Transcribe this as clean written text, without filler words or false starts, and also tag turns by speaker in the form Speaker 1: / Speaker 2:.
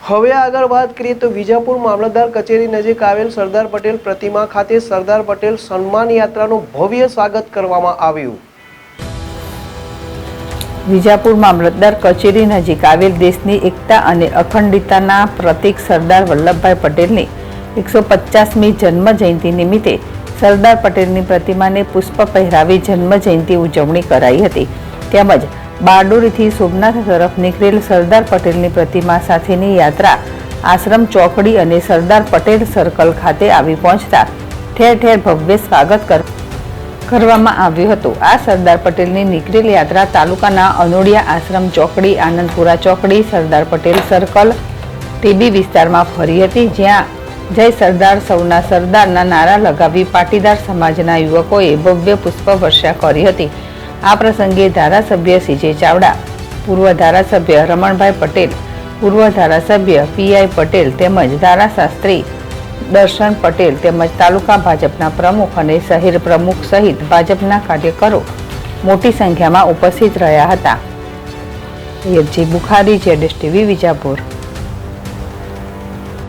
Speaker 1: હવે આગળ વાત કરીએ તો વિજાપુર મામલતદાર કચેરી નજીક આવેલ સરદાર પટેલ પ્રતિમા ખાતે સરદાર પટેલ સન્માન યાત્રાનું ભવ્ય સ્વાગત કરવામાં આવ્યું।
Speaker 2: વિજાપુર મામલતદાર કચેરી નજીક આવેલ દેશની એકતા અને અખંડિતતાના પ્રતીક સરદાર વલ્લભભાઈ પટેલની 150મી જન્મ જયંતિ નિમિત્તે સરદાર પટેલની પ્રતિમાને પુષ્પ પહેરાવી જન્મ જયંતિ ઉજવણી કરાઈ હતી। તેમજ બારડોલીથી સોમનાથ તરફ નીકળેલ સરદાર પટેલની પ્રતિમા સાથેની યાત્રા આશ્રમ ચોકડી અને સરદાર પટેલ સર્કલ ખાતે આવી પહોંચતા ઠેર ઠેર ભવ્ય સ્વાગત કરવામાં આવ્યું હતું। આ સરદાર પટેલની નીકળેલ યાત્રા તાલુકાના અનોડિયા આશ્રમ ચોકડી, આનંદપુરા ચોકડી, સરદાર પટેલ સર્કલ, ટીબી વિસ્તારમાં ફરી હતી, જ્યાં જય સરદાર સૌના સરદારના નારા લગાવી પાટીદાર સમાજના યુવકોએ ભવ્ય પુષ્પ વર્ષા કરી હતી। આ પ્રસંગે ધારાસભ્ય સીજે ચાવડા, પૂર્વ ધારાસભ્ય રમણભાઈ પટેલ, પૂર્વ ધારાસભ્ય પીઆઈ પટેલ તેમજ ધારાશાસ્ત્રી દર્શન પટેલ તેમજ તાલુકા ભાજપના પ્રમુખ અને શહેર પ્રમુખ સહિત ભાજપના કાર્યકરો મોટી સંખ્યામાં ઉપસ્થિત રહ્યા હતા। સૈયદજી બુખારી, ZSTV વિજાપુર।